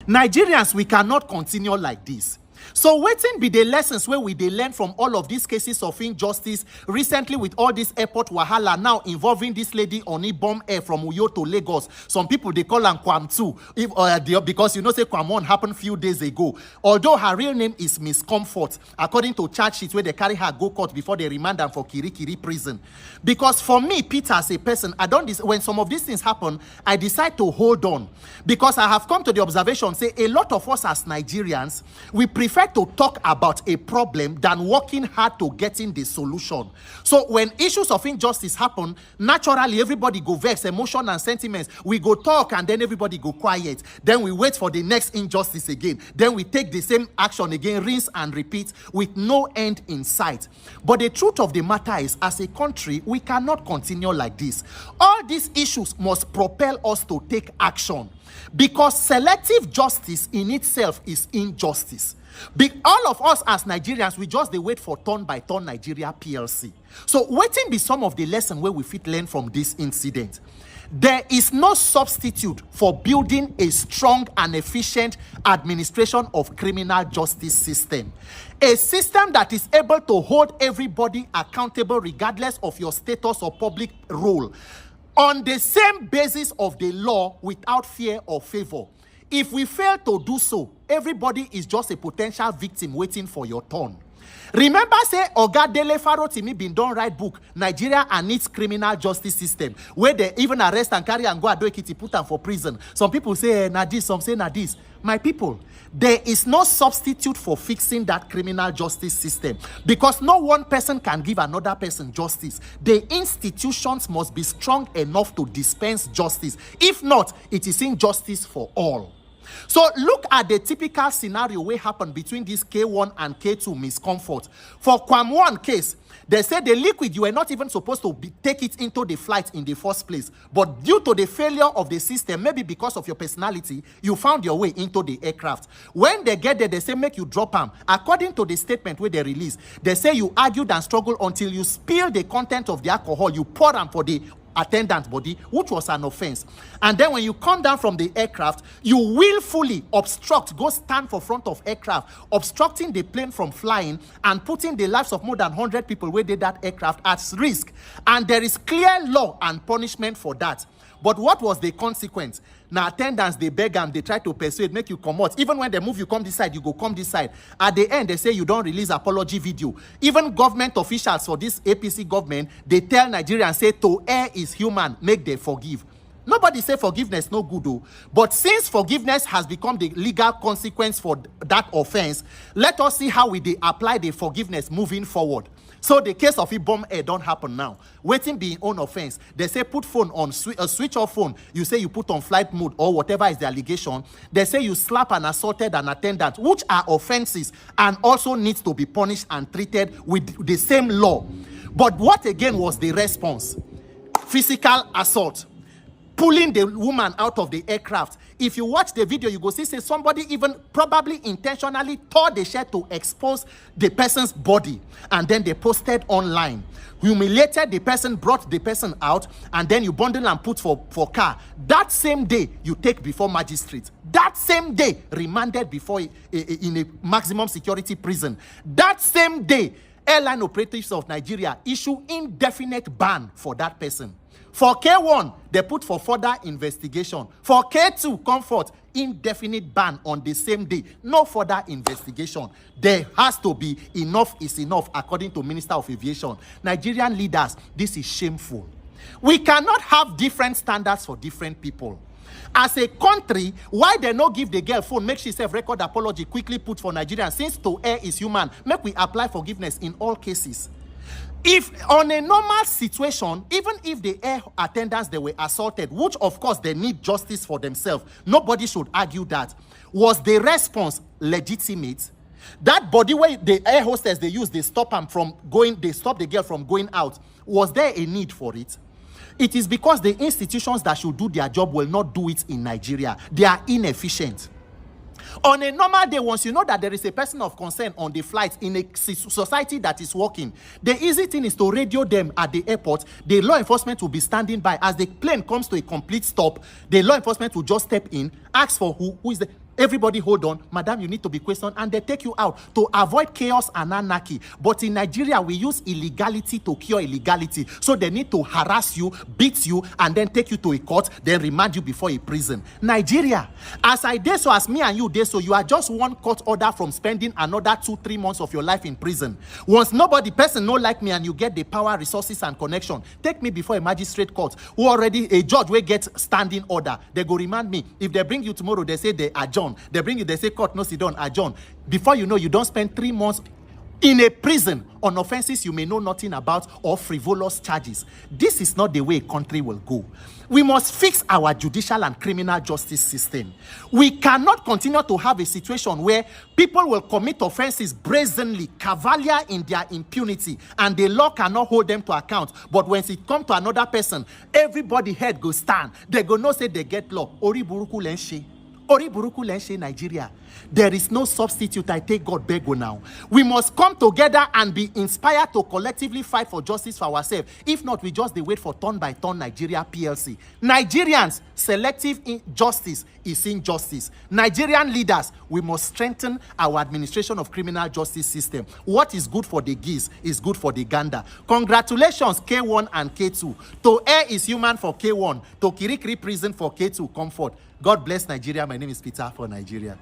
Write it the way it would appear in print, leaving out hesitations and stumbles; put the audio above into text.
Nigerians, we cannot continue like this. So wetin be the lessons where we dey learn from all of these cases of injustice recently with all this airport wahala now involving this lady Oni bomb air from Uyo to Lagos. Some people they call am KWAM 2 because you know say KWAM 1 happened few days ago. Although her real name is Miss Comfort, according to charge sheet where they carry her go court before they remand her for Kirikiri prison. Because for me, Peter, as a person, when some of these things happen, I decide to hold on because I have come to the observation say a lot of us as Nigerians, we prefer to talk about a problem than working hard to getting the solution. So when issues of injustice happen, naturally everybody go vex, emotion and sentiments. We go talk and then everybody go quiet. Then we wait for the next injustice again. Then we take the same action again, rinse and repeat with no end in sight. But the truth of the matter is, as a country, we cannot continue like this. All these issues must propel us to take action because selective justice in itself is injustice. All of us as Nigerians, we just dey wait for turn by turn Nigeria PLC. So wetin be some of the lessons where we fit learn from this incident? There is no substitute for building a strong and efficient administration of criminal justice system. A system that is able to hold everybody accountable regardless of your status or public role on the same basis of the law without fear or favor. If we fail to do so, everybody is just a potential victim waiting for your turn. Remember say Oga Dele Farotimi been done write book Nigeria and its criminal justice system where they even arrest and carry and go Ado Ekiti put them for prison. Some people say na this, some say na this. My people, there is no substitute for fixing that criminal justice system because no one person can give another person justice. The institutions must be strong enough to dispense justice. If not, it is injustice for all. So look at the typical scenario where happened between this K1 and K2 Miss Comfort. For KWAM 1 case, they said the liquid, you were not even supposed to take it into the flight in the first place. But due to the failure of the system, maybe because of your personality, you found your way into the aircraft. When they get there, they say make you drop them. According to the statement where they release, they say you argued and struggled until you spill the content of the alcohol. You pour them for the attendant body, which was an offense. And then when you come down from the aircraft, you willfully obstruct, go stand for front of aircraft, obstructing the plane from flying and putting the lives of more than 100 people where did that aircraft at risk. And there is clear law and punishment for that. But what was the consequence? Now attendants, they beg and they try to persuade, make you come out. Even when they move, you come this side, you go come this side. At the end, they say you don't release apology video. Even government officials for this APC government, they tell Nigerians, say to err is human, make they forgive. Nobody say forgiveness no good though. But since forgiveness has become the legal consequence for that offense, let us see how we apply the forgiveness moving forward. So the case of bomb air don't happen now. Waiting being own offense. They say put phone on a switch off phone. You say you put on flight mode or whatever is the allegation. They say you slap and assaulted an attendant, which are offenses and also needs to be punished and treated with the same law. But what again was the response? Physical assault. Pulling the woman out of the aircraft. If you watch the video, you go see say somebody even probably intentionally tore the shirt to expose the person's body. And then they posted online. Humiliated the person, brought the person out, and then you bundle and put for car. That same day, you take before magistrate. That same day, remanded before in a maximum security prison. That same day, airline operatives of Nigeria issue indefinite ban for that person. For K1, they put for further investigation. For K2, Comfort, indefinite ban on the same day. No further investigation. There has to be enough is enough, according to Minister of Aviation. Nigerian leaders, this is shameful. We cannot have different standards for different people. As a country, why they not give the girl phone, make she self-record apology, quickly put for Nigerians, since to err is human, make we apply forgiveness in all cases. If on a normal situation, even if the air attendants they were assaulted, which of course they need justice for themselves, nobody should argue that. Was the response legitimate? That body where the air hostess they use, they stop them from going, they stop the girl from going out. Was there a need for it? It is because the institutions that should do their job will not do it in Nigeria. They are inefficient. On a normal day, once you know that there is a person of concern on the flight in a society that is working, the easy thing is to radio them at the airport. The law enforcement will be standing by. As the plane comes to a complete stop, the law enforcement will just step in, ask for who is the... Everybody hold on. Madam, you need to be questioned, and they take you out to avoid chaos and anarchy. But in Nigeria, we use illegality to cure illegality. So they need to harass you, beat you, and then take you to a court, then remand you before a prison. Nigeria, as I did so, as me and you did so, you are just one court order from spending another 2-3 months of your life in prison. Once nobody person no like me and you get the power, resources, and connection, take me before a magistrate court who already a judge will get standing order. They go remand me. If they bring you tomorrow, they say they adjourn. They bring you, they say court no sit down, adjourn. Before you know, you don't spend 3 months in a prison on offenses you may know nothing about or frivolous charges. This is not the way a country will go. We must fix our judicial and criminal justice system. We cannot continue to have a situation where people will commit offenses brazenly, cavalier in their impunity, and the law cannot hold them to account. But when it comes to another person, everybody head go stand. They go no say they get law. Ori buruku lenshe. Ori buruku lenshe Nigeria. There is no substitute. I take God beg now. We must come together and be inspired to collectively fight for justice for ourselves. If not, we just wait for turn by turn Nigeria PLC. Nigerians, selective justice is injustice. Nigerian leaders, we must strengthen our administration of criminal justice system. What is good for the geese is good for the gander. Congratulations, K1 and K2. To err is human for K1. To Kirikiri prison for K2 comfort. God bless Nigeria. My name is Peter for Nigeria.